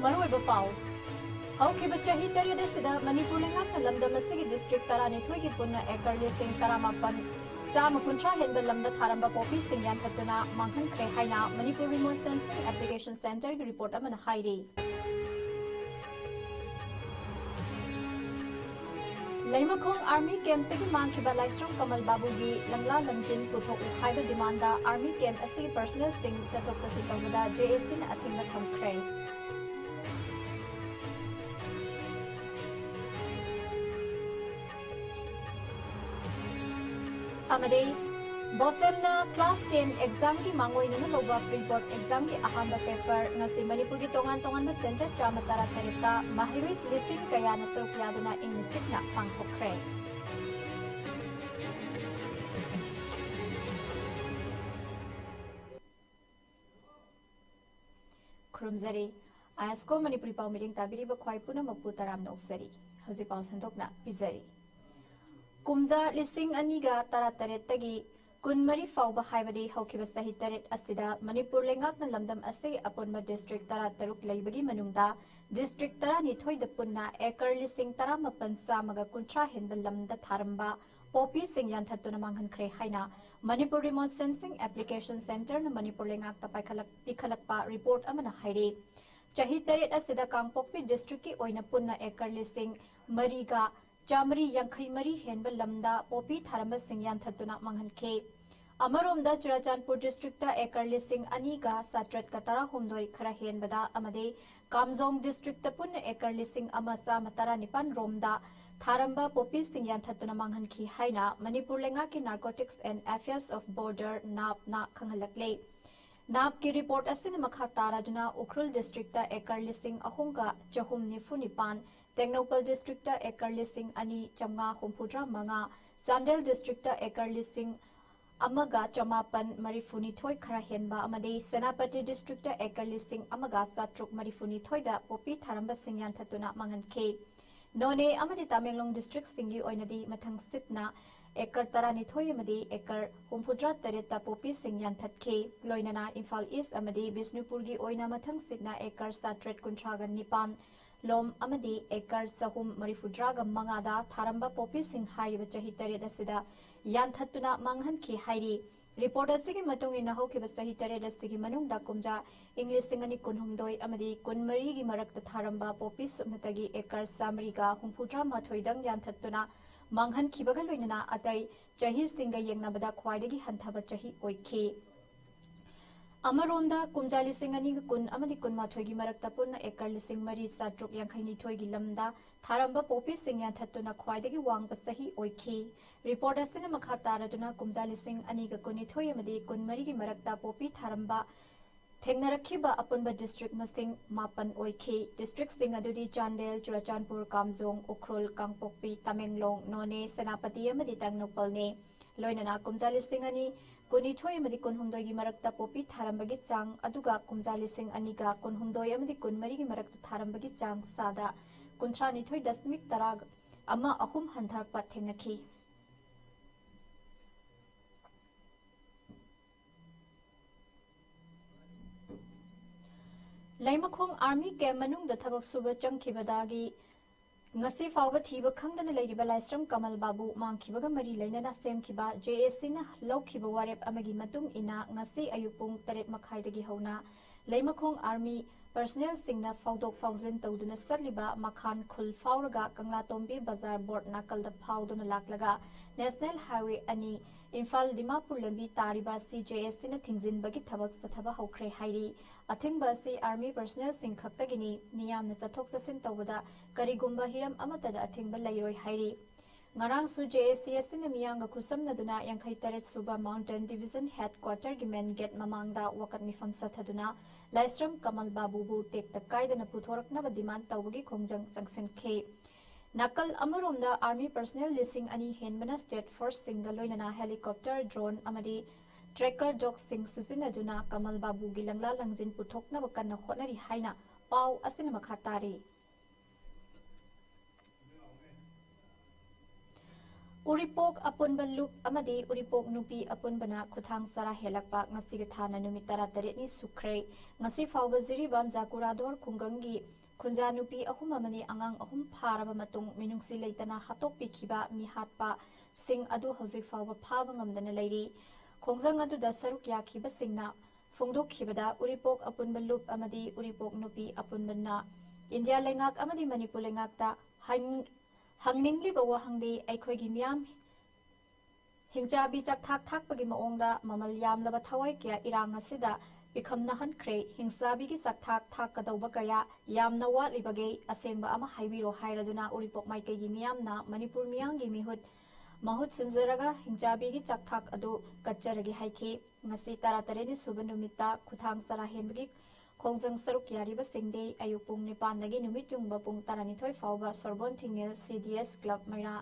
मरुइबा पाउ हौखिबा चाही तरेद सिदा मणिपुर लेंगाकना लमदम असिगी डिस्ट्रिक्ट तरानिथोई की पुन्ना एकर लिसिंग तरामापन चामा कुंथ्रा हेनबा लमदा थारंबा पॉपी सिंह यानथतुना मांगहनख्रे हाइना Manipur remote sensing application centre की रिपोर्ट अमना हाइरी लैमखोंग आर्मी कैंप तगी मांगखिबा लाइस्रम कमल बाबू की लंगला लंजिन पुथोक हाइबा डिमांडा आर्मी कैंप असिगी पर्सनल सिंह चथोक चसी तौबदा JSC ना अथिंगना थमख्रे अमदे बोसेमना क्लास 10 एग्जाम की मांगोइना लोबा प्री बोर्ड एग्जाम की अहम पेपर नसी मणिपुर की तोंगान सेंटर चामा तरा तरेता माहिरिस लिसिंग कया नसरुक यादुना इंग चिकना पांगथोख्रे खुरुमजरी ISCOM मणिपुरी पाउ मीटिंग ताबिरिबा ख्वाइ पुना मपु तराम नोक्सरी हजि पाउ संतोकना पिजरी कुमजा लिसिंग अनिगा तरा तरेतगी कुनमरी फाउबा हाइबदी हौखिबा सही तरेत असिदा मणिपुर लेंगाकना लमदम असे अपुनबा डिस्ट्रिक्ट तरा तरुक लैबगी मनुंगदा डिस्ट्रिक्ट तरा निथोइ द पुन्ना एकर लिसिंग तरा मपन सामगा कुंथ्रा हेनबा लमदा थारंबा पॉपी सिंह यानथतुना मांगहनख्रे हाइना Manipur remote sensing application centre न मणिपुर लेंगाक पिखलकपा रिपोर्ट अमना हाइरे चाही तरेत असिदा कांगपोकपी डिस्ट्रिक्ट की ओइना पुन्ना एकर लिसिंग मरीगा चामरी यांखई मरी हेनबा lambda Poppy थारंबा Singh यानथतुना मांगहनखे अमरोमदा Churachandpur district एकर लिसिंग अनीगा साट्रत का तरा हुमदोई खरा हेनबदा अमदे कामजोंग डिस्ट्रिक्ट पुन्ना एकर लिसिंग अमसा मतरा निपान रोमदा थारंबा पॉपी सिंह यानथतुना मांगहनखी हाइना मणिपुर लेंगा की narcotics and affairs of border नाप ना खंगहलकले नाप की रिपोर्ट असिन मखा तारादुना उखरुल डिस्ट्रिक्ट एकर लिसिंग अहुंगा चहुम निफु निपान टेक्नोपल डिस्ट्रिक्ट एकर लिसिंग अनि चमगा हुमफुद्रा मंगा चांदेल डिस्ट्रिक्ट एकर लिसिंग अमगा चमापन मरिफुनिथोय खरा हेनबा अमदे सेनापति डिस्ट्रिक्ट एकर लिसिंग अमगा साट्रुक मरिफुनिथोय दा पॉपी थारंबा सिंह यानथतुना मांगहनखे नोने अमदे तामेंगलोंग डिस्ट्रिक्ट सिंगी ओइनदी मथंग सिटना एकर तरानिथोय अमदे एकर हुमफुद्रा तरेता पॉपी सिंह यानथतखे लोइनना इम्फाल ईस्ट अमदे बिष्णुपुर की ओइना मथंग सिटना एकर साट्रेट कुंथ्रागा निपान लोम अमदी एकर सहुम मरिफुद्रागा मंगादा थारंबा पॉपी सिंह हाइबा चाही तरेत असिदा यानथतुना मांगहनखी हाइरी रिपोर्ट असिगी मतुंग इना हौखिबा चाही तरेत असिगी मनुंगदा कुमजा इंग्लिश अनि कुनहुमदोय अमदी कुनमरी की मरक्ता थारंबा पॉपी सुमनतगी एकर सामरीगा हुमफुद्रा माथोइदंग यानथतुना मांगहनखिबगा लोइनना अतै चाही सिंगा येंगनाबदा ख्वाइदगी हंथाबा चाही ओइखी अमरोमदा कुमजा लिसिंग अनि कुन अमदी कुनमाथोइगी मरक्ता पुन्ना एकर लिसिंग मरी साट्रुक यांखैनिथोइगी लमदा थारंबा पॉपी सिंह यानथतुना ख्वाइदगी वांगबा सही ओइखी रिपोर्ट असिना मखा तारादुना कुमजा लिसिंग अनिगा कुनिथोइ अमदी कुनमरीगी मरक्ता पॉपी थारंबा थेंगनरखिबा अपुनबा डिस्ट्रिक्ट मसिंग मापन ओइखी डिस्ट्रिक्ट सिंग अदुदी चांदेल चुराचानपुर कामजोंग उखरुल कांगपोकपी तमेंगलोंग नोने सेनापति अमदी टेक्नोपलने लोइनना कुमजा लिसिंग अनि कुनिथोइ अमदी कुनहुमदोइगी मरक्ता पॉपी थारंबगी चांग अदुगा कुमजा लिसिंग अनिगा कुनहुमदोइ अमदी कुनमरीगी मरक्ता थारंबगी चांग सादा कुंथ्रानिथोइ दशमिक तराग अमा अहुम हंथारपा थेंगनखी लैमखोंग आर्मी कैंप मनुंगदा थबक सुबा चंगखिबदागी ngasi fawba thiba khangdana leiriba laisram kamal babu mangkhibaga mari leinana semkhiba JSC na lokhiba warep amagi matung ina ngasi ayupung 8 makhaidagi hauna leimakhong army personnel singna fawdok fawzin tawduna sarliba makhan khul fawraga kangla tombi bazar board nakalda fawduna laklaga national highway ani imphal dimapur lambi tariba CJSC na thingjinbagi thabak sathaba hokre hairi athingba si army personnel sing khaktagini miyamna sathok sasin tawda karigumba hiram amatada athingba lairoi hairi ngarang su JSC na miyanga khusamnaduna yankhai taret suba mountain division headquarter gi main gate mamangda wakat mifam sathaduna laisram kamal babu bu tek takaidana puthorakna ba demand tawgi khongjang changsin khe nakal amaromda army personnel listing ani henbana state force single loinana helicopter drone amadi tracker dog sing sisinaduna kamal babu gi langla langjin puthokna ba kanna khonari haina pau asina makhatari Uripok apunba lup amadi uripok nupi apunbana kuthang sara helakpa ngasi thana numit 18 ni sukre ngasi fawba jiribam jakurador kungangi kunja nupi ahum amani angang ahum pharaba matung minungsi leitana hatok pikhiba mi hatpa sing adu hozik fawba phaba ngamdana leiri khongjang adu da saruk yakhiba singna phongdok khibada uripok apunba lup amadi uripok nupi apunbana India lengak amadi Manipur lengak ta hangningli bawa hangdi aikhoigi miyam hingjabi chak thak pagi maongda mamal yamlaba thawai kya irang asida bikamna hankhre hingjabi gi chak thak kadauba kaya yamna watlibage asengba ama haibiro hairaduna uripok maikegi miyamna Manipur miyangi mihut mahut sinjaraga hingjabi gi chak thak adu kacharagi haiki ngasi taratareni subanumita kuthang sara hembagi Khongjang saruk yariba singde ayuk pung nipandagi numit yungba pung taranithoi fawba sorbon thingel CDS club maira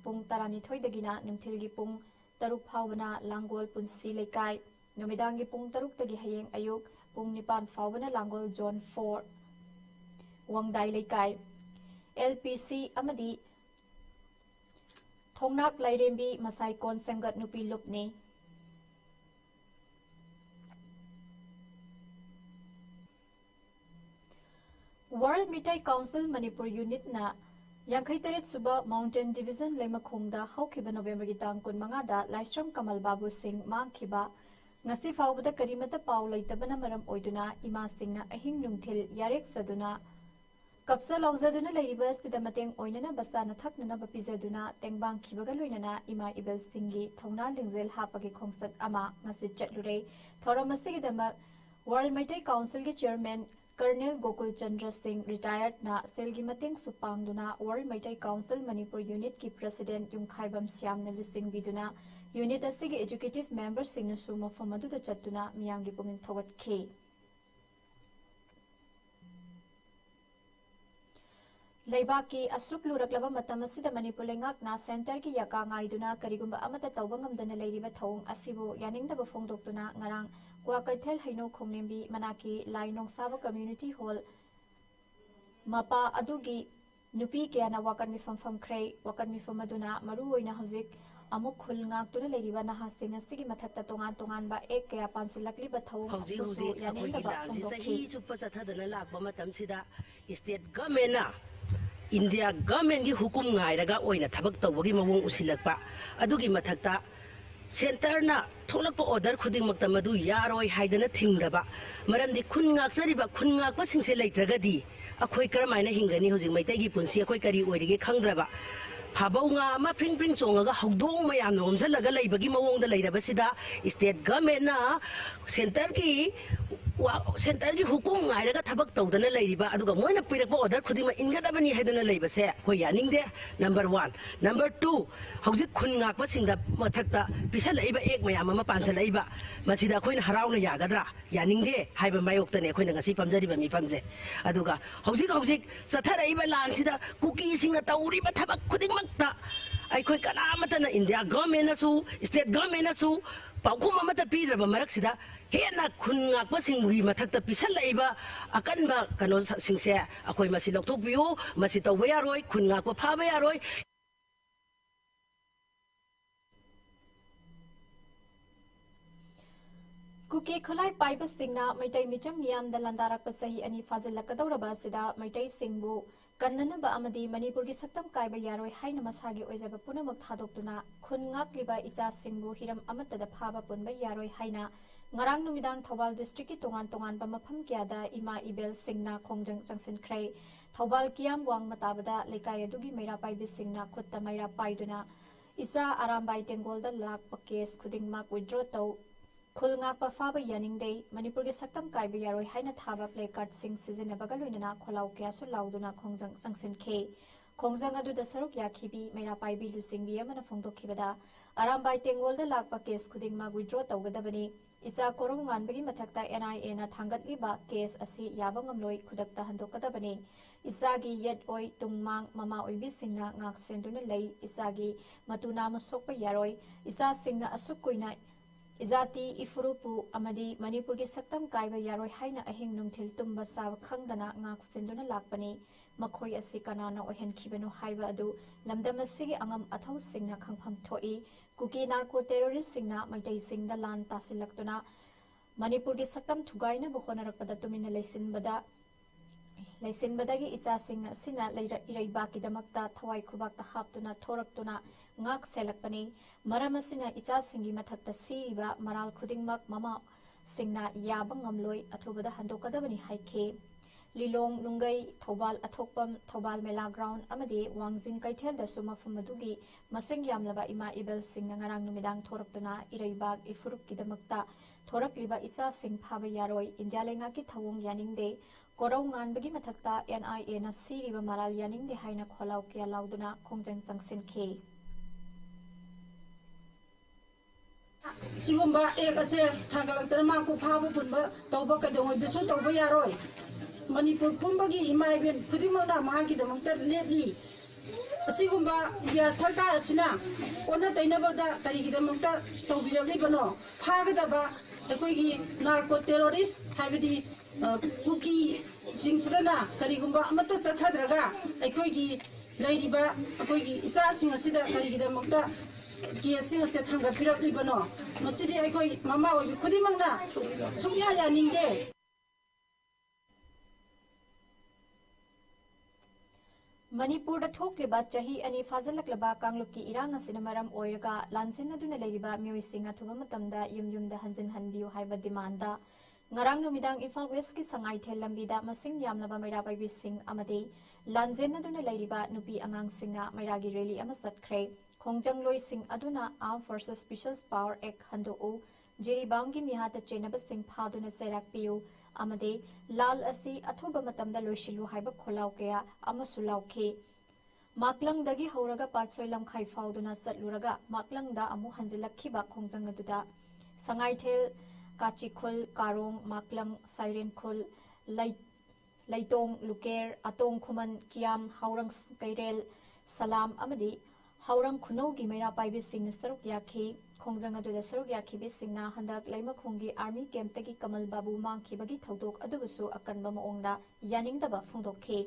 pung taranithoi dagina numthilgi pung taruk fawbana langol punsi lekai numidangi pung taruk dagi hayeng ayuk pung nipan fawbana langol zone 4 wangdai lekai LPC amadi thongnak lairembi masai kon sangat nupi lupni World Mitai Council Manipur Unit na Yankaitaret Suba Mountain Division Lemakhongda Haukiba November gitang kunmanga da Laisram Kamal Babu Singh Mangkhiba ngasi fawbada karimata paw leitabana maram oiduna ima singna ahing nungthil yarek saduna kapsa lauzaduna leiriba sida mateng oinana basana thaknana bapizaduna tengbang khibaga loinana ima ibel singhi thongna lingzel hapagi khongsat ama ngasi chatlure thoramasigi World Mitai Council gi chairman Colonel Gokul Chandra Singh retired na selgi mating supangduna World Mitai Council Manipur Unit ki President Yungkhaibam Siam na lusing biduna unit asigi executive member singh su mafamadu da chatuna miyangi pungin thogat khe Leibaki asuk luraklaba matam asida Manipur lengak na center ki yaka ngaiduna karigumba amata tawba ngamdana leiriba thong asibu yaningdaba phongdoktuna ngarang Kwakaithel Haino Khongnembi Manaki Lainong Saba Community Hall Mapa Adugi Nupi Kiana Wakan Mifam Kray Wakan Mifam Aduna Maru Oina Hozik Amuk Khul Ngaktura Leiriba Nahasing Sigi Mathakta Tongan ba Ek Kaya Pansilakli Bathau Busu Yanindaba Phongdokhi Supasatadana Lakba Matamsida State Government India Government gi hukum ngairaga oina thabak tawagi mawong usilakpa adugi mathakta Center na tholakpa order khuding makta madu yaroi haidana thingraba maramdi khun ngakjariba khun ngakpa singse leitragadi akhoi karamaina hingani hojing maitai gi punsi akhoi kari oirige khangdraba Habonga ma pring chongaga hogdong mayam nom salaga leibagi mawongda leiraba sida state government na center gi hukum ngairaga thabak tawdana leiriba aduga moina pirakpa order khudima ingadabani haidana leibase khoi yaningde number 1 number 2 hojik khun ngakpa singda mathakta pisal leiba ek mayam ma pansal leiba masida khoina harauna yagadra yaningde haiba mayoktane khoina ngasi pamjariba mi pamje aduga hojik satharaiba lansida kuki singa tawriba thabak khuding makta aikhoi kanamatana India government na su state government na su Paukum amata pidraba maraksida hena khun ngakpa singgi mathakta pisal leiba akanba kano singse akhoi masi lokthokpiu masi tawba yaroi khun ngakpa phaba yaroi Kuki Kholai Paiba Singna Maitai Micham Yam the Landarak Pasahi Ani Fazil Lakadora Sida Maitai Singbu Kananaba Amadi Manipur gi saktam kaiba yaroi haina masagi oizaba punamak thadokuna khungak liba icha singbu hiram amatada phaba punba yaroi haina ngarang numidang Thobal district ki tongan ba mafam kyada ima ibel singna khongjang changsin khrei Thobal kiam wang matabada lekai adugi meira paibi singna khutta meira paiduna isa arambai tengolda lakpa case khudingmak withdraw tau khulngak pa faba yaningde Manipur gi saktam kaiba yaroi haina thaba placard sing sizinabaga loinana kholau kya su lauduna khongjang changsin khe khongjang adu da saruk yakhibi meira paibi lusingbi amana phongdokhibada arambai tengolda lakpa case khudingmak withdraw tawgadabani Isa korong nganbagi mathakta NIA na thangatliba case asi yabangamloi khudakta handokadabani isagi yet oi tungmang mama oibi singna ngak senduna lei isagi matuna masokpa yaroi isa singna asukuina izati ifurupu amadi Manipur gi saktam kaiba yaroi haina ahing nungthil tumba sab khangdana ngak senduna lakpani ꯃꯈꯣꯏ ꯑꯁꯤ ꯀꯅꯥꯅ ꯑꯣꯏꯍꯟꯈꯤꯕꯅꯣ ꯍꯥꯏꯕ ꯑꯗꯨ ꯂꯝꯗꯝ ꯑꯁꯤꯒꯤ ꯑꯉꯝ ꯑꯊꯧꯁꯤꯡꯅ ꯈꯪꯐꯝ ꯊꯣꯛꯏ꯫ Cookie narco ꯇꯦꯔꯣꯔꯤꯁꯁꯤꯡꯅ ꯃꯩꯇꯩꯁꯤꯡꯗ ꯂꯥꯟ ꯇꯥꯁꯤꯜꯂꯛꯇꯨꯅ ꯃꯅꯤꯄꯨꯔꯒꯤ ꯁꯛꯇꯝ ꯊꯨꯒꯥꯏꯅꯕ ꯍꯣꯠꯅꯔꯛꯄꯗ ꯇꯨꯃꯤꯟꯅ ꯂꯩꯁꯤꯟꯕꯗꯒꯤ ꯏꯆꯥꯁꯤꯡ ꯑꯁꯤꯅ ꯏꯔꯩꯕꯥꯛꯀꯤꯗꯃꯛꯇ ꯊꯋꯥꯏ ꯈꯨꯕꯥꯛꯇ ꯍꯥꯞꯇꯨꯅ ꯊꯣꯔꯛꯇꯨꯅ ꯉꯥꯛ ꯁꯦꯜꯂꯛꯄꯅꯤ꯫ ꯃꯔꯝ ꯑꯁꯤꯅ ꯏꯆꯥꯁꯤꯡꯒꯤ ꯃꯊꯛꯇ ꯁꯤꯔꯤꯕ ꯃꯔꯥꯜ ꯈꯨꯗꯤꯡꯃꯛ ꯃꯃꯥꯁꯤꯡꯅ ꯌꯥꯕ ꯉꯝꯂꯣꯏ ꯑꯊꯨꯕꯗ ꯍꯟꯗꯣꯛꯀꯗꯕꯅꯤ ꯍꯥꯏꯈꯤ꯫ ꯂꯤꯂꯣꯡ, ꯅꯨꯡꯒꯩ, ꯊꯧꯕꯥꯜ ꯑꯊꯣꯛꯄꯝ, ꯊꯧꯕꯥꯜ ꯃꯦꯂꯥ ꯒ꯭ꯔꯥꯎꯟ ꯑꯃꯗꯤ ꯋꯥꯡꯖꯤꯡ ꯀꯩꯊꯦꯜꯗꯁꯨ ꯃꯐꯝ ꯑꯗꯨꯒꯤ ꯃꯁꯤꯡ ꯌꯥꯝꯂꯕ ꯏꯃꯥ ꯏꯕꯦꯜꯁꯤꯡꯅ ꯉꯔꯥꯡ ꯅꯨꯃꯤꯗꯥꯡ ꯊꯣꯔꯛꯇꯨꯅ ꯏꯔꯩꯕꯥꯛ ꯏꯐꯨꯔꯨꯞꯀꯤꯗꯃꯛꯇ ꯊꯣꯔꯛꯂꯤꯕ ꯏꯆꯥꯁꯤꯡ ꯐꯥꯕ ꯌꯥꯔꯣꯏ, ꯏꯟꯗꯤꯌꯥ ꯂꯩꯉꯥꯛꯀꯤ ꯊꯧꯑꯣꯡ ꯌꯥꯅꯤꯡꯗꯦ, ꯀꯣꯔꯧ ꯉꯥꯟꯕꯒꯤ ꯃꯊꯛꯇ NIAꯅ ꯁꯤꯔꯤꯕ ꯃꯔꯥꯜ ꯌꯥꯅꯤꯡꯗꯦ ꯍꯥꯏꯅ ꯈꯣꯜꯂꯥꯎ ꯀꯌꯥ ꯂꯥꯎꯗꯨꯅ ꯈꯣꯡꯖꯪ ꯆꯪꯁꯤꯟꯈꯤ꯫ सिगुम्बा एक असे थागलक्तन माकु फाबु पुनबा तौबा कदोंगदसु तौबा यारोय मणिपुर पुंबगी इमाइबेन खुदिमना मागी दमक्ता लेबली असिगुम्बा या सरकार असिना ओना तैनबदा करिगी दमक्ता तौबिरबली बनो फागदबा अखोइगी नार्को टेररिस्ट हाइबदी कुकी सिंगसदना करिगुम्बा अमत सथाद्रगा अखोइगी लैरिबा अखोइगी इसा सिंग असिदा करिगी दमक्ता केसिंग से थंगा पिरबली बनो मसिदी अखोइ ममा ओइ खुदिमंगना सुम्या यानिंगे। ꯃꯅꯤꯄꯨꯔꯗ ꯊꯣꯛꯂꯤꯕ ꯆꯍꯤ ꯑꯅꯤ ꯐꯥꯖꯤꯜꯂꯛꯂꯕ ꯀꯥꯡꯂꯨꯞꯀꯤ ꯏꯔꯥꯡ ꯑꯁꯤꯅ ꯃꯔꯝ ꯑꯣꯏꯔꯒ ꯂꯥꯟꯖꯤꯟꯅꯗꯨꯅ ꯂꯩꯔꯤꯕ ꯃꯤꯑꯣꯏꯁꯤꯡ ꯑꯊꯨꯕ ꯃꯇꯝꯗ ꯌꯨꯝꯗ ꯍꯟꯖꯤꯟꯍꯟꯕꯤꯌꯨ ꯍꯥꯏꯕ ꯗꯤꯃꯥꯟꯗ ꯉꯔꯥꯡ ꯅꯨꯃꯤꯗꯥꯡ ꯏꯝꯐꯥꯜ ꯋꯦꯁꯀꯤ ꯁꯉꯥꯏꯊꯦꯜ ꯂꯝꯕꯤꯗ ꯃꯁꯤꯡ ꯌꯥꯝꯂꯕ ꯃꯩꯔꯥ ꯄꯥꯏꯕꯤꯁꯤꯡ ꯑꯃꯗꯤ ꯂꯥꯟꯖꯤꯟꯅꯗꯨꯅ ꯂꯩꯔꯤꯕ ꯅꯨꯄꯤ ꯑꯉꯥꯡꯁꯤꯡꯅ ꯃꯩꯔꯥꯒꯤ ꯔꯦꯂꯤ ꯑꯃ ꯆꯠꯈ꯭ꯔꯦ꯫ ꯈꯣꯡꯖꯪꯂꯣꯏꯁꯤꯡ ꯑꯗꯨꯅ ꯑꯥꯔꯝ ꯐꯣꯔꯁꯦꯁ ꯁ꯭ꯄꯦꯁꯤꯌꯦꯜ ꯄꯥꯋꯔ ꯑꯦꯛ ꯍꯟꯗꯣꯛꯎ, ꯖꯤꯔꯤꯕꯥꯝꯒꯤ ꯃꯤꯍꯥꯠꯇ ꯆꯦꯟꯅꯕꯁꯤꯡ ꯐꯥꯗꯨꯅ ꯆꯩꯔꯥꯛ ꯄꯤꯌꯨ ꯑꯃꯗꯤ ꯂꯥꯜ ꯑꯁꯤ ꯑꯊꯨꯕ ꯃꯇꯝꯗ ꯂꯣꯏꯁꯤꯜꯂꯨ ꯍꯥꯏꯕ ꯈꯣꯜꯂꯥꯎ ꯀꯌꯥ ꯑꯃꯁꯨ ꯂꯥꯎꯈꯤ꯫ ꯃꯥꯛꯂꯪꯗꯒꯤ ꯍꯧꯔꯒ ꯄꯥꯠꯁꯣꯏ ꯂꯝꯈꯥꯏ ꯐꯥꯎꯗꯨꯅ ꯆꯠꯂꯨꯔꯒ ꯃꯥꯛꯂꯪꯗ ꯑꯃꯨꯛ ꯍꯟꯖꯤꯜꯂꯛꯈꯤꯕ ꯈꯣꯡꯖꯪ ꯑꯗꯨꯗ ꯁꯉꯥꯏꯊꯦꯜ, ꯀꯥꯆꯤꯈꯨꯜ, ꯀꯥꯔꯣꯡ, ꯃꯥꯛꯂꯪ, ꯁꯥꯏꯔꯦꯟꯈꯨꯜ, ꯂꯩꯇꯣꯡ, ꯂꯨꯀꯦꯔ, ꯑꯇꯣꯡ ꯈꯨꯃꯟ, ꯀꯤꯌꯥꯝ, ꯍꯥꯎꯔꯪ ꯀꯩꯔꯦꯜ, ꯁꯂꯥꯝ ꯑꯃꯗꯤ ꯍꯥꯎꯔꯪ ꯈꯨꯅꯧꯒꯤ ꯃꯩꯔꯥ ꯄꯥꯏꯕꯤꯁꯤꯡꯅ ꯁꯔꯨꯛ ꯌꯥꯈꯤ꯫ ꯈꯣꯡꯖꯪ ꯑꯗꯨꯗ ꯁꯔꯨꯛ ꯌꯥꯈꯤꯕꯁꯤꯡꯅ ꯍꯟꯗꯛ ꯂꯩꯃꯈꯣꯡꯒꯤ ꯑꯥꯔꯃꯤ ꯀꯦꯝꯞꯇꯒꯤ ꯀꯃꯜ ꯕꯥꯕꯨ ꯃꯥꯡꯈꯤꯕꯒꯤ ꯊꯧꯗꯣꯛ ꯑꯗꯨꯕꯨꯁꯨ ꯑꯀꯟꯕ ꯃꯑꯣꯡꯗ ꯌꯥꯅꯤꯡꯗꯕ ꯐꯣꯡꯗꯣꯛꯈꯤ꯫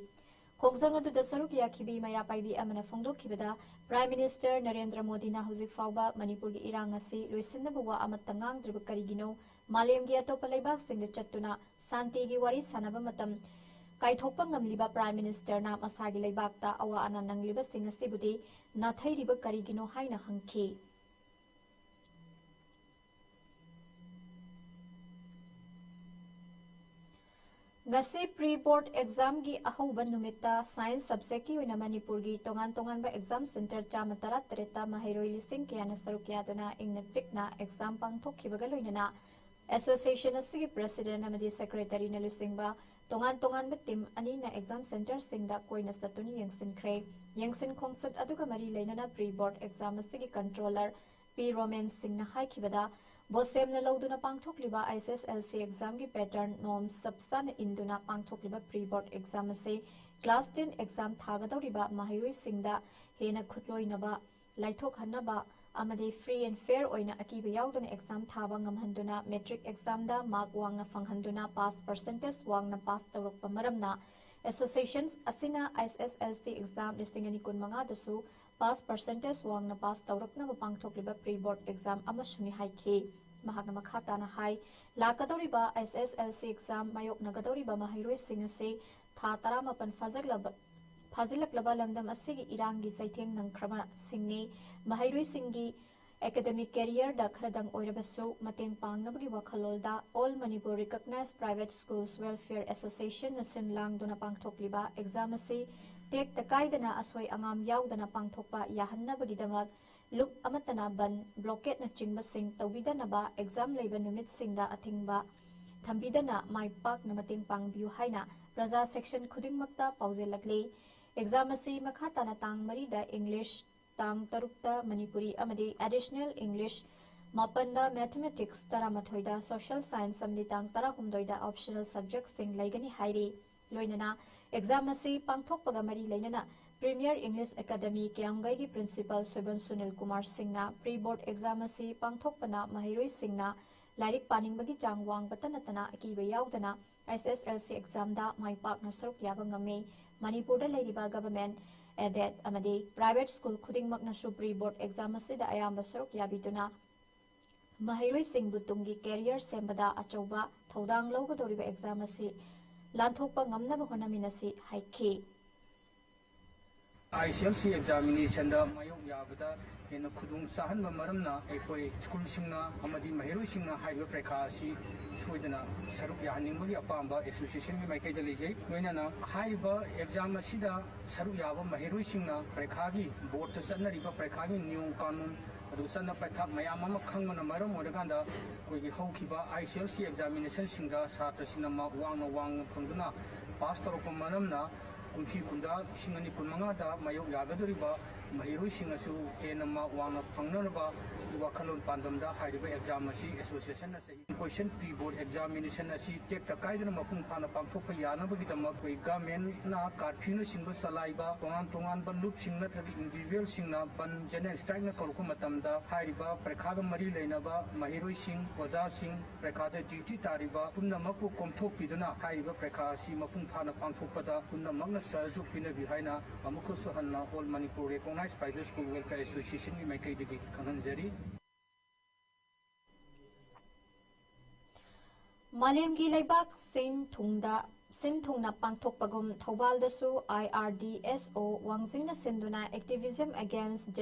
ꯈꯣꯡꯖꯪ ꯑꯗꯨꯗ ꯁꯔꯨꯛ ꯌꯥꯈꯤꯕꯤ ꯃꯩꯔꯥ ꯄꯥꯏꯕꯤ ꯑꯃꯅ ꯐꯣꯡꯗꯣꯛꯈꯤꯕꯗ ꯄ꯭ꯔꯥꯏꯝ ꯃꯤꯅꯤꯁꯇꯔ ꯅꯔꯦꯟꯗ꯭ꯔ ꯃꯣꯗꯤꯅ ꯍꯧꯖꯤꯛ ꯐꯥꯎꯕ ꯃꯅꯤꯄꯨꯔꯒꯤ ꯏꯔꯥꯡ ꯑꯁꯤ ꯂꯣꯏꯁꯤꯟꯅꯕ ꯋꯥ ꯑꯃꯠꯇ ꯉꯥꯡꯗ꯭ꯔꯤꯕ ꯀꯔꯤꯒꯤꯅꯣ? ꯃꯥꯂꯦꯝꯒꯤ ꯑꯇꯣꯞꯄ ꯂꯩꯕꯥꯛꯁꯤꯡꯗ ꯆꯠꯇꯨꯅ ꯁꯥꯟꯇꯤꯒꯤ ꯋꯥꯔꯤ ꯁꯥꯟꯅꯕ ꯃꯇꯝ ꯀꯥꯏꯊꯣꯛꯄ ꯉꯝꯂꯤꯕ ꯄ꯭ꯔꯥꯏꯝ ꯃꯤꯅꯤꯁꯇꯔꯅ ꯃꯁꯥꯒꯤ ꯂꯩꯕꯥꯛꯇ ꯑꯋꯥ ꯑꯅꯥ ꯅꯪꯂꯤꯕꯁꯤꯡ ꯑꯁꯤꯕꯨꯗꯤ ꯅꯥꯊꯩꯔꯤꯕ ꯀꯔꯤꯒꯤꯅꯣ ꯍꯥꯏꯅ ꯍꯪꯈꯤ꯫ ꯉꯁꯤ ꯄ꯭ꯔꯤ ꯕꯣꯔꯗ ꯑꯦꯛꯖꯥꯝꯒꯤ ꯑꯍꯧꯕ ꯅꯨꯃꯤꯠꯇ ꯁꯥꯏꯟꯁ ꯁꯕꯖꯦꯛꯀꯤ ꯑꯣꯏꯅ ꯃꯅꯤꯄꯨꯔꯒꯤ ꯇꯣꯉꯥꯟ-ꯇꯣꯉꯥꯟꯕ ꯑꯦꯛꯖꯥꯝ ꯁꯦꯟꯇꯔ 138ꯇ ꯃꯍꯩꯔꯣꯏ ꯂꯤꯁꯤꯡ ꯀꯌꯥꯅ ꯁꯔꯨꯛ ꯌꯥꯗꯨꯅ ꯏꯪꯅ ꯆꯤꯛꯅ ꯑꯦꯛꯖꯥꯝ ꯄꯥꯡꯊꯣꯛꯈꯤꯕꯒ ꯂꯣꯏꯅꯅ ꯑꯦꯁꯣꯁꯤꯌꯦꯁꯟ ꯑꯁꯤꯒꯤ ꯄ꯭ꯔꯦꯁꯤꯗꯦꯟꯠ ꯑꯃꯗꯤ ꯁꯦꯀ꯭ꯔꯦꯇꯔꯤꯅ ꯂꯨꯆꯤꯡꯕ ꯇꯣꯉꯥꯟ-ꯇꯣꯉꯥꯟꯕ ꯇꯤꯝ ꯑꯅꯤꯅ ꯑꯦꯛꯖꯥꯝ ꯁꯦꯟꯇꯔꯁꯤꯡꯗ ꯀꯣꯏꯅ ꯆꯠꯇꯨꯅ ꯌꯦꯡꯁꯤꯟꯈ꯭ꯔꯦ꯫ ꯌꯦꯡꯁꯤꯟ ꯈꯣꯡꯆꯠ ꯑꯗꯨꯒ ꯃꯔꯤ ꯂꯩꯅꯅ ꯄ꯭ꯔꯤ ꯕꯣꯔꯗ ꯑꯦꯛꯖꯥꯝ ꯑꯁꯤꯒꯤ ꯀꯟꯇ꯭ꯔꯣꯂꯔ ꯄꯤ ꯔꯣꯃꯦꯟ ꯁꯤꯡꯅ ꯍꯥꯏꯈꯤꯕꯗ ꯕꯣꯁꯦꯝꯅ ꯂꯧꯗꯨꯅ ꯄꯥꯡꯊꯣꯛꯂꯤꯕ ISSLC ꯑꯦꯛꯖꯥꯝꯒꯤ ꯄꯦꯇꯔꯟ ꯅꯣꯔꯝꯁ ꯆꯞ ꯆꯥꯅ ꯏꯟꯗꯨꯅ ꯄꯥꯡꯊꯣꯛꯂꯤꯕ ꯄ꯭ꯔꯤ ꯕꯣꯔꯗ ꯑꯦꯛꯖꯥꯝ ꯑꯁꯤ ꯀ꯭ꯂꯥꯁ 10 ꯑꯦꯛꯖꯥꯝ ꯊꯥꯒꯗꯧꯔꯤꯕ ꯃꯍꯩꯔꯣꯏꯁꯤꯡꯗ ꯍꯦꯟꯅ ꯈꯨꯠꯂꯣꯏꯅꯕ, ꯂꯥꯏꯊꯣꯛꯍꯟꯅꯕ ꯑꯃꯗꯤ ꯐ꯭ꯔꯤ ꯑꯦꯟड ꯐꯦꯌꯔ ꯑꯣꯏꯅ ꯑꯀꯤꯕ ꯌꯥꯎꯗꯅ ꯑꯦꯛꯖꯥꯝ ꯊꯥꯕ ꯉꯝꯍꯟꯗꯨꯅ ꯃꯦꯇ꯭ꯔꯤꯛ ꯑꯦꯛꯖꯥꯝꯗ ꯃꯥꯔꯛ ꯋꯥꯡꯅ ꯐꯪꯍꯟꯗꯨꯅ ꯄꯥꯁ ꯄꯔꯁꯦꯟꯇꯦꯖ ꯋꯥꯡꯅ ꯄꯥꯁ ꯇꯧꯔꯛꯄ ꯃꯔꯝꯅ ꯑꯦꯁꯣꯁꯤꯌꯦꯁꯟ ꯑꯁꯤꯅ ISSLC ꯑꯦꯛꯖꯥꯝ 2025ꯗꯁꯨ ꯄꯥꯁ ꯄꯔꯁꯦꯟꯇꯦꯖ ꯋꯥꯡꯅ ꯄꯥꯁ ꯇꯧꯔꯛꯅꯕ ꯄꯥꯡꯊꯣꯛꯂꯤꯕ ꯄ꯭ꯔꯤ ꯕꯣꯔꯗ ꯑꯦꯛꯖꯥꯝ ꯑꯃꯁꯨꯅꯤ ꯍꯥꯏꯈꯤ꯫ ꯃꯍꯥꯛꯅ ꯃꯈꯥ ꯇꯥꯅ ꯍꯥꯏ ꯂꯥꯛꯀꯗꯧꯔꯤꯕ ISSLC ꯑꯦꯛꯖꯥꯝ ꯃꯥꯌꯣꯛꯅꯒꯗꯧꯔꯤꯕ ꯃꯍꯩꯔꯣꯏꯁꯤꯡ ꯑꯁꯤ ꯊꯥ 19 ꯐꯥꯖꯤꯜꯂꯛꯂꯕ ꯂꯝꯗꯝ ꯑꯁꯤꯒꯤ ꯏꯔꯥꯡꯒꯤ ꯆꯩꯊꯦꯡ ꯅꯪꯈ꯭ꯔꯕꯁꯤꯡꯅꯤ꯫ ꯃꯍꯩꯔꯣꯏꯁꯤꯡꯒꯤ ꯑꯦꯀꯥꯗꯦꯃꯤꯛ ꯀꯦꯔꯤꯌꯔꯗ ꯈꯔꯗꯪ ꯑꯣꯏꯔꯕꯁꯨ ꯃꯇꯦꯡ ꯄꯥꯡꯅꯕꯒꯤ ꯋꯥꯈꯜꯂꯣꯟꯗ all Manipur recognised private schools welfare ꯑꯦꯁꯣꯁꯤꯌꯦꯁꯟꯅ ꯁꯤꯟ ꯂꯥꯡꯗꯨꯅ ꯄꯥꯡꯊꯣꯛꯂꯤꯕ ꯑꯦꯛꯖꯥꯝ ꯑꯁꯤ ꯇꯦꯛꯇ ꯀꯥꯏꯗꯅ ꯑꯁꯣꯏ ꯑꯉꯥꯝ ꯌꯥꯎꯗꯅ ꯄꯥꯡꯊꯣꯛꯄ ꯌꯥꯍꯟꯅꯕꯒꯤꯗꯃꯛ ꯂꯨꯞ ꯑꯃꯠꯇꯅ ꯕꯟ, ꯕ꯭ꯂꯣꯀꯦꯠꯅꯆꯤꯡꯕꯁꯤꯡ ꯇꯧꯕꯤꯗꯅꯕ ꯑꯦꯛꯖꯥꯝ ꯂꯩꯕ ꯅꯨꯃꯤꯠꯁꯤꯡꯗ ꯑꯊꯤꯡꯕ ꯊꯝꯕꯤꯗꯅ ꯃꯥꯏ ꯄꯥꯛꯅ ꯃꯇꯦꯡ ꯄꯥꯡꯕꯤꯌꯨ ꯍꯥꯏꯅ ꯄ꯭ꯔꯖꯥ ꯁꯦꯛꯁꯟ ꯈꯨꯗꯤꯡꯃꯛꯇ ꯄꯥꯎꯖꯦꯜꯂꯛꯂꯤ꯫ ꯑꯦꯛꯖꯥꯝ ꯑꯁꯤ ꯃꯈꯥ ꯇꯥꯅ ꯇꯥꯡ 4ꯗ ꯏꯪꯂꯤꯁ, ꯇꯥꯡ 6ꯗ ꯃꯅꯤꯄꯨꯔꯤ ꯑꯃꯗꯤ ꯑꯦꯗꯤꯁꯅꯦꯜ ꯏꯪꯂꯤꯁ, 7ꯗ ꯃꯦꯊꯃꯦꯇꯤꯛꯁ, 11ꯗ ꯁꯣꯁꯤꯌꯦꯜ ꯁꯥꯏꯟꯁ ꯑꯃꯗꯤ ꯇꯥꯡ 18ꯗ ꯑꯣꯞꯁꯅꯦꯜ ꯁꯕꯖꯦꯛꯁꯤꯡ ꯂꯩꯒꯅꯤ ꯍꯥꯏꯔꯤ꯫ ꯂꯣꯏꯅꯅ ꯑꯦꯛꯖꯥꯝ ꯑꯁꯤ ꯄꯥꯡꯊꯣꯛꯄꯒ ꯃꯔꯤ ꯂꯩꯅꯅ ꯄ꯭ꯔꯤꯃꯤꯌꯔ ꯏꯪꯂꯤꯁ ꯑꯦꯀꯥꯗꯦꯃꯤ ꯀꯤꯌꯥꯝꯒꯩꯒꯤ ꯄ꯭ꯔꯤꯟꯁꯤꯄꯜ ꯁꯣꯏꯕꯝ ꯁꯨꯅꯤꯜ ꯀꯨꯃꯥꯔ ꯁꯤꯡꯅ ꯄ꯭ꯔꯤ ꯕꯣꯔꯗ ꯑꯦꯛꯖꯥꯝ ꯑꯁꯤ ꯄꯥꯡꯊꯣꯛꯄꯅ ꯃꯍꯩꯔꯣꯏꯁꯤꯡꯅ ꯂꯥꯏꯔꯤꯛ ꯄꯥꯅꯤꯡꯕꯒꯤ ꯆꯥꯡ ꯋꯥꯡꯕꯇ ꯅꯠꯇꯅ ꯑꯀꯤꯕ ꯌꯥꯎꯗꯅ ISSLC ꯑꯦꯛꯖꯥꯝꯗ ꯃꯥꯏ ꯄꯥꯛꯅ ꯁꯔꯨꯛ ꯌꯥꯕ ꯉꯝꯃꯤ꯫ Manipur da government aided amadi private school khudingmaknasu pre board exam asida ayamba saruk yabiduna Mahiroi Singh Butungi career sembada achauba thodang lawgadoriba exam asi lanthokpa ngamnaba honaminasi haiki ICLC examination da mayok yabada ena khudung sahan ba maramna ekoi school singna amadi mahiroi singna haiba prekha si soidana saruk yahaning bagi apamba association gi maikai dali jai noina haiba exam asida saruk yaba mahiroi singna prekha gi board ta sanna riba prekha gi new kanun Rusana Pathak Mayama Kangman Maram Modaganda, we hope ICLC examination Singa Sata Sinama Wang Kunduna, Pastor of Manamna, Kumshi Kunda, Singani Kumangada, Mayo Yagaduriba, Mahiru Singasu, Enama Wang Panganaba, Wakalun Pandamda, Haiba Examasi Association, question pre-board examination as he take the Kaidan Mapung Pana Pampoka Yana Bagitamakwe, Gamen Na, Carpino Single Saliba, Tongan Balup Singna, individual Singna, Ban General Stagna Kolkumatamda, Haiba, Prekada Mari Lenaba, Mahiro Singh, Wazar Singh, Prekada Duty Tariba, Punda Mapu Komtok Piduna, Haiba Prekasi, Mapung Pana Pampopada, Punda Magna Sarzu Pina Behind Amakusuhana, all Manipur recognized by the School Welfare Association, we make a Kananzeri. Malemgi Laibak Sin Thungna Pangthokpagum Thaubaldasu IRDSO Wangzingna Sinduna Activism Against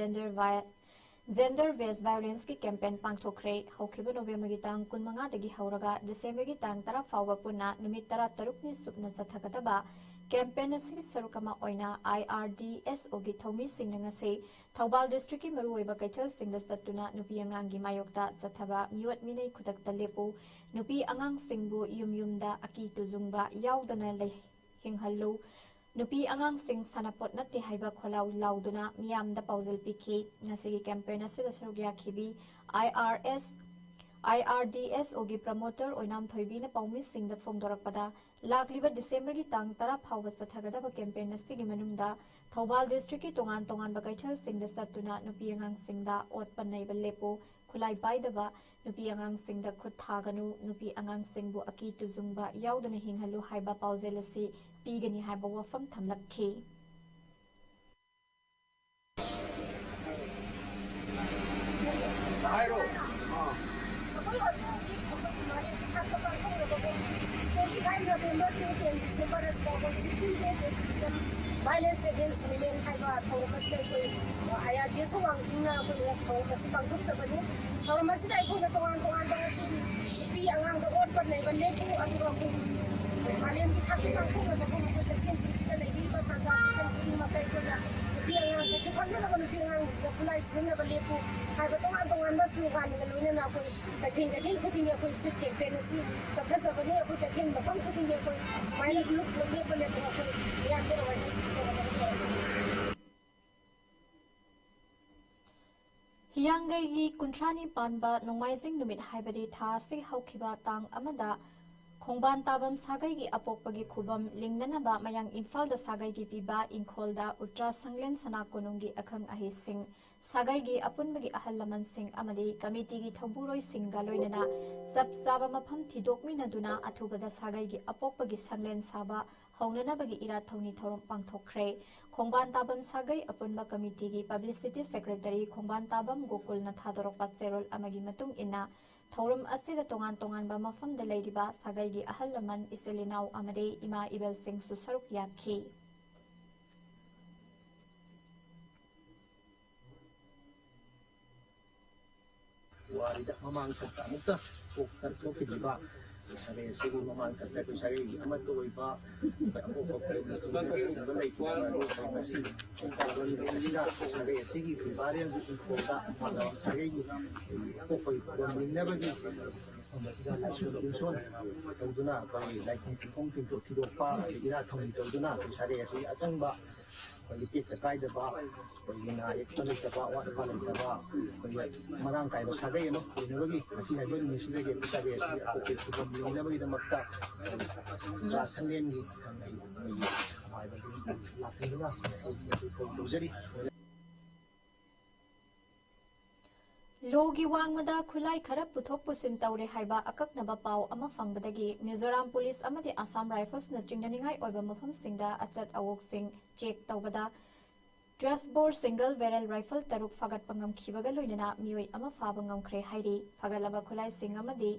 Gender-Based Violence ki campaign pangthokre haukiba November gi tang 15 dagi hauraga December gi tang 10 fawba punna numit 13 ni supna sathagadaba campaign asi sarukama oina IRDSO gi thomi singna ngase Thaubal district ki maruoiba kaichal singla statuna nupi angang gi mayokta sathaba miwat minei khudak talepu nupi angang singbu yumda aki tuzungba yaudana lei hinghallu Nupi angang sing sanapot na haiba kholaw lauduna miyam da pauzil piki nasigi campaign asida sarugya khibi IRDS ogi promoter oinam thoibi na paumi sing da phongdorakpada lakliba December gi tang 10 phawba sathagada ba campaign asigi manungda Thaubal district ki tongan ba kaichal sing da satuna nupi angang sing da ot panai ba lepo khulai baidaba nupi angang sing da khut thaganu nupi angang sing bu aki tuzungba yaudana hinghalu haiba pauzil asi Pigani haiba wafam thamlakhi Violence against women haiba thawmasi IRDSO wangzingna thawmasi pangthok sabani thawmasi dai ko tongan bangasi pi angang da ot par nei ba lepu aduga ko Malim kita pangthok na ko ko takin sila nei bi pa transaction ko makai ko na pi angang ko sukan na ko pi angang da kulai sina ba lepu haiba tongan ba sugan ni loina na ko takin ko tinga ko street campaign si satha sabani ko takin ba pam ko tinga ko smile look lepu ko ya de awareness Hiyangai gi kuntrani panba nongmaising numit haibadi tha se haukiba tang amada khongban tabam sagai gi apokpagi khubam lingnanaba mayang Imphal da sagai gi piba Ingkholda Ultra Sanglen Sana Konungi akhang ahi sing sagai gi apunbagi ahal laman sing amadi committee gi thongburoi singa loinana sabsaba mapham thidokmina duna athubada sagai gi apokpagi sanglen saba Hongnanabagi ira thongni thorom pangthokre Khongban Tabam Sagai apunba committee gi publicity secretary Khongban Tabam Gokul na thadorok paserol amagi matung ina thorom asida tongan ba mafam da leiriba sagai gi ahal laman iselinau amade ima ibel sing susaruk yakhi warida mamang kata mutta ko pidiba sare segu mamang kata ko sare amat ko iba ako ko friend sa balay ko masi sida sare segi pibarian ko da sare ako ko never gi tawduna ko like kung tinto tidopa ira thong tawduna sare si achangba Politik terkait dengan penggunaan ekonomi terkait dengan marang kaya sagai no ini masih ada ni sih lagi sagai sih aku ini bagi tempat rasangen ni lakukan juga jadi Logi wangmada khulai khara puthok pusin tawre haiba akaknaba paw ama fangbadagi Mizoram Police amadi Assam Rifles na chingnaningai oiba mafam singda achat awok sing check tawbada 12 bore single barrel rifle taruk fagat pangam khibaga loinana mioi ama faba ngamkhre hairi fagalaba khulai sing amadi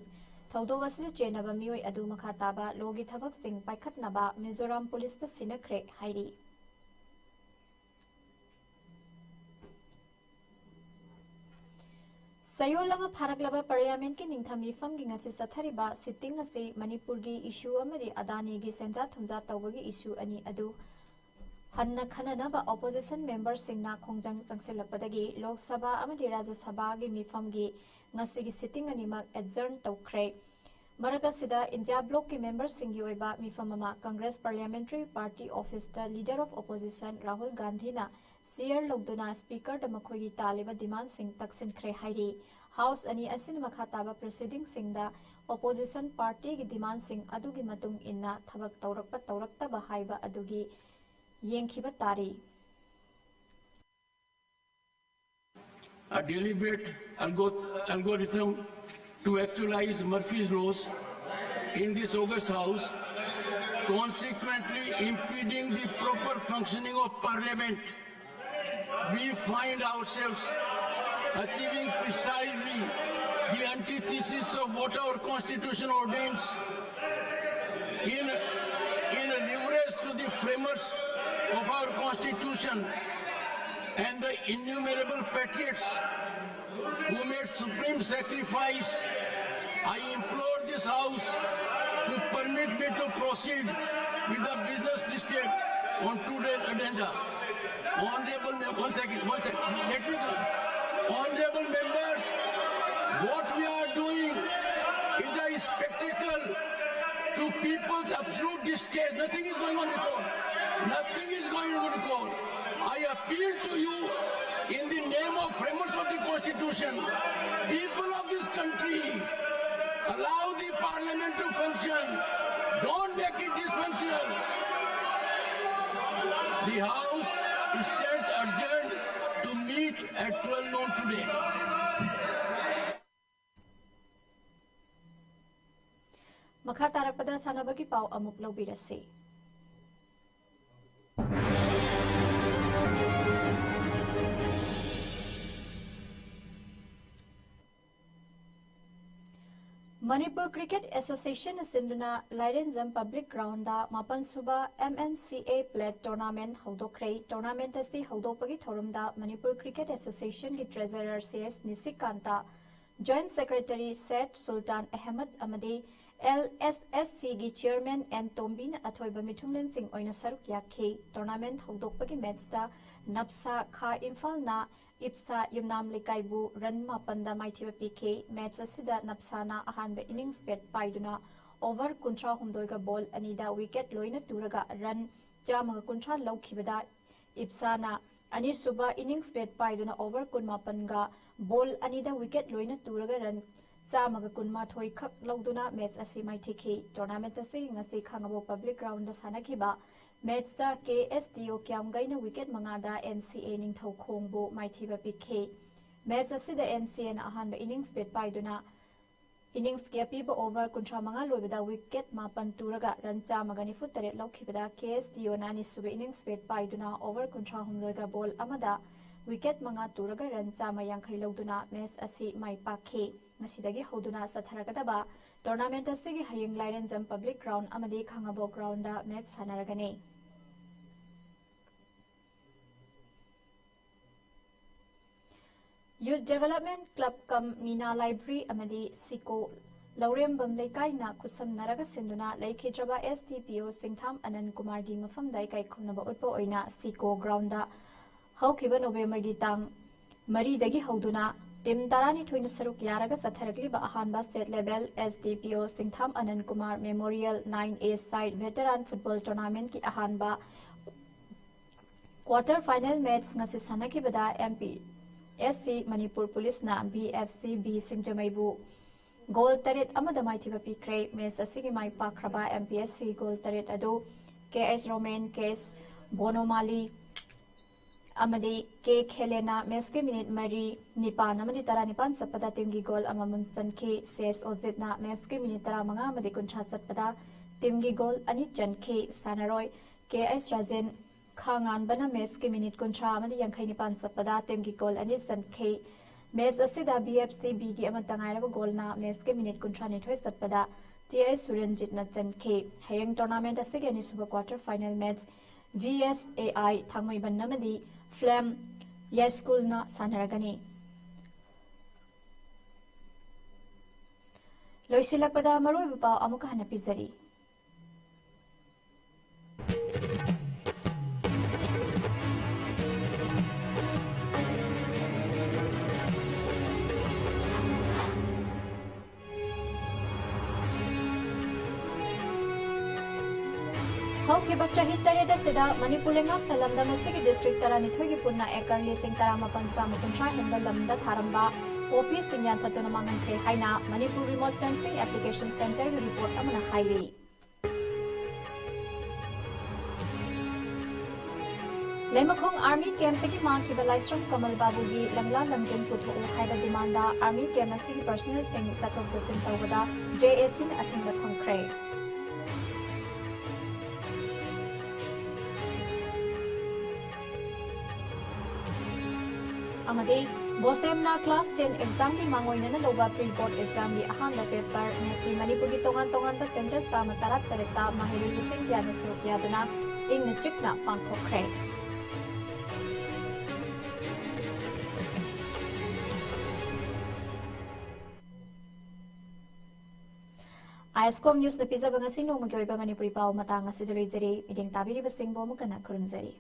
thawdog asri chenaba mioi adu makha taba logi thabak sing paikhatnaba Mizoram Police ta sinakre hairi Sayolama Paraglaba Parliament ki ningthami famgi ngasi sathariba sitting ase Manipur gi issue amadi Adani gi senja thumja tawagi issue ani adu hanna khananaba opposition members singna khongjang sangsilapadagi Lok Sabha amadi Rajya Sabha gi mifam gi ngasi gi sitting ani mak adjourn tawkhre Maraka sida India block ki members singi oiba mifamama Congress Parliamentary Party Office the leader of opposition Rahul Gandhi na Sir Logduna Speaker da makhogi taliba demand sing taksin khre hairi House ani asin makhataba proceeding sing da opposition party gi demand sing adugi matung inna thabak tawrakta ba haiba adugi yengkhiba tari A deliberate algorithm to actualize Murphy's laws in this August House, consequently impeding the proper functioning of Parliament. We find ourselves achieving precisely the antithesis of what our Constitution ordains. In a reverence to the framers of our Constitution and the innumerable patriots who made supreme sacrifice, I implore this House to permit me to proceed with the business listed on today's agenda. Honorable members, Honorable members, what we are doing is a spectacle to people's absolute distress. Nothing is going on at all. Nothing is going on at all. I appeal to you in the name of framers of the Constitution, people of this country, allow the Parliament to function. Don't make it dysfunctional. The House stands adjourned to meet at 12 noon today. Makha tarakpada sanabagi paw amuk lawbirasi Manipur Cricket Association Sinduna Lairenjam Public Ground da Mapan Suba MNCA Plate Tournament Hodokre Tournament asi Hodopagi Thorumda Manipur Cricket Association ki Treasurer CS Nisikanta Joint Secretary Seth Sultan Ahmed Amadi LSSC gi Chairman and Tombin Athoiba Mithunglen Singh oina saruk yakhi Tournament Hodokpagi match da Napsa Kha Imphal na Ipsa Yumnam Likaibu Run Mapanda Maithiba PK match asida Napsana ahanba innings bet paiduna over kuntra humdoiga ball anida wicket loina turaga run jamaga kuntra laukhibada Ipsana anisuba innings bet paiduna over kunmapanga ball anida wicket loina turaga run jamaga kunmathoi khak lauduna match asi maithikhi tournament asi ngasi khangabo public ground da sanakhiba match da KSTO kyam gaina wicket mangada NCA ningthau khongbo maithiba pikhe match asida NCA na ahanba innings bet paiduna innings kepiba over kuntra manga loibada wicket mapan turaga run chamaga nifu tare laukhibada KSTO na ni suba innings bet paiduna over kuntra humloiga ball amada wicket manga turaga run chama yankhai lauduna match asi mai pakhe masidagi hoduna satharagadaba tournament asigi haying Lairenjam public ground amadi khangabo ground da match sanaragani Youth Development Club Kam Mina Library amadi Siko Laurembam Leikai na kusam naraga sinduna Laikhidraba STPO Singtham Anand Kumar gi mafam dai kai khumnaba utpo oina Siko ground da haukiba November gi tang mari dagi hoduna Tim Darani Twin Saruk Yaraga Satharagli ba ahanba state level STPO Singtham Anand Kumar Memorial 9A side veteran football tournament ki ahanba quarter final match ngasi sanaki bada MP SC Manipur Police na BFC B Singjamaibu goal taret amada maithiba pikre match asigi mai pakraba MPSC goal taret adu KS Roman KS Bonomali amadi ke khelena mes ke minute mari nipan amadi tara nipan sapada team gi goal amamam sanki cs ozit na mes ke minute tara manga amadi kuncha satpada team gi goal ani chanki sanaroi ke s rajen khangan bana mes ke minute kuncha amadi yankhai nipan sapada team gi goal ani sanki mes asida bfc b gi amatangai ra goal na mes ke minute kuncha ni thoi satpada ts surenjit na chanki hayang tournament asige ni super quarter final match VSAI thangmai ban namadi Flame ISCOM na sanaragani loisilakpada maroi pau amuka hana pizari Hawkiba chahi tareda sida Manipur lengak na lamdam asigi district taranithoi gi punna ekar lising taramapan sa mukuncha hemba lamda tharamba OP singyan thatuna mangan khe haina Manipur Remote Sensing Application Center report amana hairi Lemakong Army Camp tagi mangkiba Laisram Kamal Babu gi langla lamjin putho haiba demanda Army Camp asigi personnel sing satok desin tawada JSC na athingba thongkre amadi bosemna class 10 exam ki mangoina na loba pre-board exam li aham na paper nasi Manipur ki tongan ta center sa matarat tareta mahiru lising kya na surupya duna ing na chikna pangthokre ISCOM news na pizza bangasi no magyoy ba Manipuri pao matanga siduri zari iding tabiri basing bo mo kana kurumzari